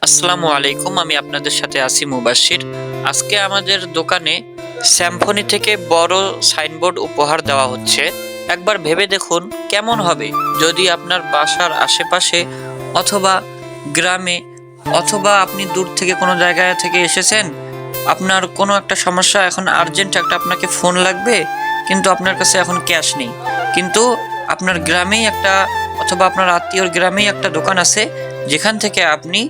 আসসালামু আলাইকুম, আমি আপনাদের সাথে আছি মুবাশশির। আজকে আমাদের দোকানে স্যামফনি থেকে বড় সাইনবোর্ড উপহার দেওয়া হচ্ছে। একবার ভেবে দেখুন কেমন হবে যদি আপনার বাসার আশেপাশে অথবা গ্রামে অথবা আপনি দূর থেকে কোনো জায়গা থেকে এসেছেন, আপনার কোনো একটা সমস্যা, এখন আর্জেন্ট একটা আপনাকে ফোন লাগবে, কিন্তু আপনার কাছে এখন ক্যাশ নেই, কিন্তু আপনার গ্রামেই একটা অথবা আপনার আত্মীয়র গ্রামেই একটা দোকান আছে যেখান থেকে আপনি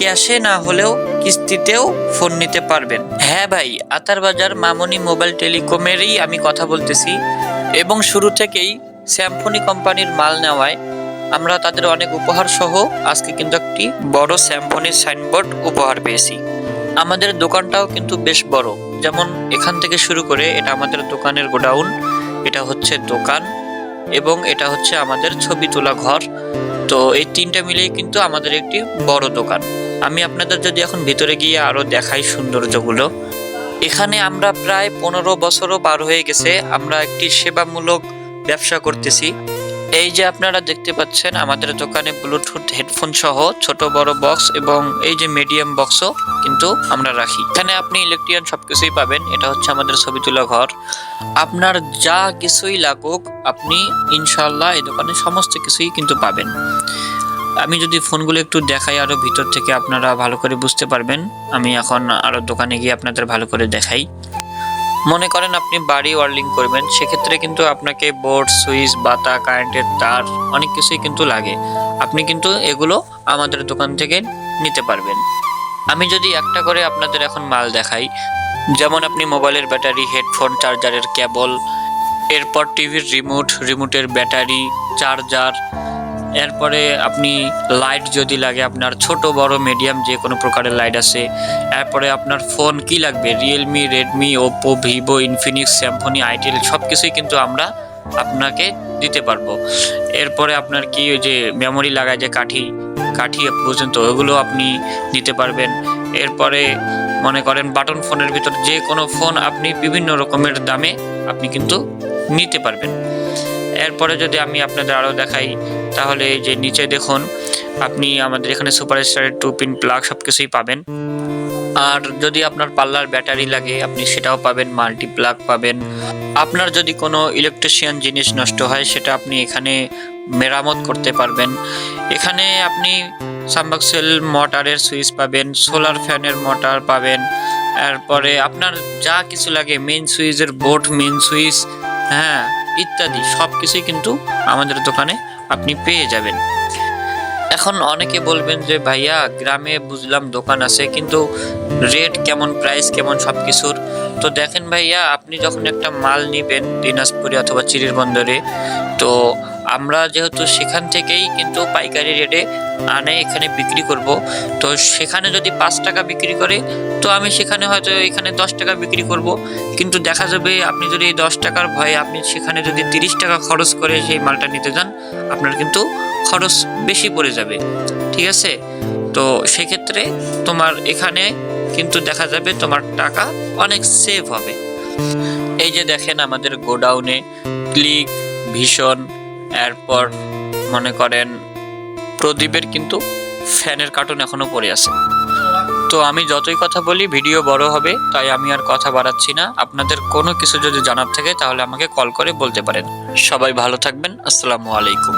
ক্যাশে না হলেও কিস্তিতেও ফোন নিতে পারবেন। হ্যাঁ ভাই, আতারবাজার মামনি মোবাইল টেলিকমেরই আমি কথা বলতেছি। এবং শুরু থেকেই স্যামফনি কোম্পানির মাল নেওয়ায় আমরা তাদের অনেক উপহার সহ আজকে কিন্তু একটি বড় স্যামফনির সাইনবোর্ড উপহার পেয়েছি। আমাদের দোকানটাও কিন্তু বেশ বড়, যেমন এখান থেকে শুরু করে এটা আমাদের দোকানের গোডাউন, এটা হচ্ছে দোকান, এবং এটা হচ্ছে আমাদের ছবি তোলা ঘর। তো এই তিনটা মিলেই কিন্তু আমাদের একটি বড় দোকান। আমি আপনাদের যদি এখন ভিতরে গিয়ে আরো দেখাই সৌন্দর্যগুলো, এখানে আমরা প্রায় 15 বছরও পার হয়ে গেছে আমরা একটি সেবামূলক ব্যবসা করতেছি। এই যে আপনারা দেখতে পাচ্ছেন আমাদের দোকানে ব্লুটুথ হেডফোন সহ ছোট বড় বক্স এবং এই যে মিডিয়াম বক্সও কিন্তু আমরা রাখি। এখানে আপনি ইলেকট্রিশিয়ান সবকিছুই পাবেন। এটা হচ্ছে আমাদের ছবি তোলা ঘর। আপনার যা কিছুই লাগুক আপনি ইনশাআল্লাহ এই দোকানে সমস্ত কিছুই কিন্তু পাবেন। আমি যদি ফোনগুলো একটু দেখাই আরো ভিতর থেকে, আপনারা ভালো করে বুঝতে পারবেন। আমি এখন আরো দোকানে গিয়ে আপনাদের ভালো করে দেখাই। মনে করেন আপনি বাড়ি ওয়ারলিং করবেন, সেক্ষেত্রে কিন্তু আপনাকে বোর্ড, সুইচ, বাতা, কারেন্টের তার অনেক কিছুই কিন্তু লাগে। আপনি কিন্তু এগুলো আমাদের দোকান থেকে নিতে পারবেন। আমি যদি একটা করে আপনাদের এখন মাল দেখাই, যেমন আপনি মোবাইলের ব্যাটারি, হেডফোন, চার্জারের কেবল, এরপর টিভির রিমোটের ব্যাটারি, চার্জার, এরপরে আপনি লাইট যদি লাগে, আপনার ছোট বড় মিডিয়াম যে কোনো প্রকারের লাইট আছে। এরপরে আপনার ফোন কি লাগবে, Realme, Redmi, Oppo, Vivo, Infinix, Samsung, itel সবকিছুই কিন্তু আমরা আপনাকে দিতে পারবো। এরপরে আপনার কি ওই যে মেমোরি লাগায় যে কাঠি পর্যন্ত, ওগুলো আপনি নিতে পারবেন। এরপরে মনে করেন বাটন ফোনের ভিতর যে কোনো ফোন আপনি বিভিন্ন রকমের দামে আপনি কিন্তু নিতে পারবেন। এরপরে যদি আমি আপনাদের আরও দেখাই, তাহলে এই যে নিচে দেখুন, আপনি আমাদের এখানে সুপারস্টারের 2 পিন প্লাগ সব কিছুই পাবেন। আর যদি আপনার পাল্লার ব্যাটারি লাগে আপনি সেটাও পাবেন, মাল্টি প্লাগ পাবেন। আপনার যদি কোনো ইলেকট্রিশিয়ান জিনিস নষ্ট হয় সেটা আপনি এখানে মেরামত করতে পারবেন। এখানে আপনি সাবমার্সিবল মোটরের সুইচ পাবেন, সোলার ফ্যানের মোটর পাবেন। এরপরে আপনার যা কিছু লাগে, মেইন সুইচের বোর্ড, মেইন সুইচ, হ্যাঁ, ইত্যাদি সব কিছুই কিন্তু আমাদের দোকানে আপনি পেয়ে যাবেন। এখন অনেকে বলবেন যে ভাইয়া গ্রামে বুঝলাম দোকান আছে, কিন্তু রেট কেমন, প্রাইস কেমন সব কিছুর। তো দেখেন ভাইয়া, আপনি যখন একটা মাল নিবেন দিনাজপুরে অথবা চিরির বন্দরে, তো আমরা যেহেতু সেখান থেকেই কিন্তু পাইকারি রেটে আনে এখানে বিক্রি করব। তো সেখানে যদি 5 টাকা বিক্রি করে, তো আমি সেখানে হয়তো এখানে 10 টাকা বিক্রি করব। কিন্তু দেখা যাবে আপনি যদি এই 10 টাকার ভয়ে আপনি সেখানে যদি 30 টাকা খরচ করে সেই মালটা নিতে যান, আপনার কিন্তু খরচ বেশি পড়ে যাবে। ঠিক আছে? তো সেক্ষেত্রে তোমার এখানে কিন্তু দেখা যাবে তোমার টাকা অনেক সেভ হবে। এই যে দেখেন আমাদের গোডাউনে ক্লিক, ভীষণ, এরপর মনে করেন প্রদীপের কিন্তু ফ্যানের কার্টুন এখনো পড়ে আছে। তো আমি যতই কথা বলি ভিডিও বড় হবে, তাই আমি আর কথা বাড়াচ্ছি না। আপনাদের কোনো কিছু যদি জানার থাকে তাহলে আমাকে কল করে বলতে পারেন। সবাই ভালো থাকবেন। আসসালামু আলাইকুম।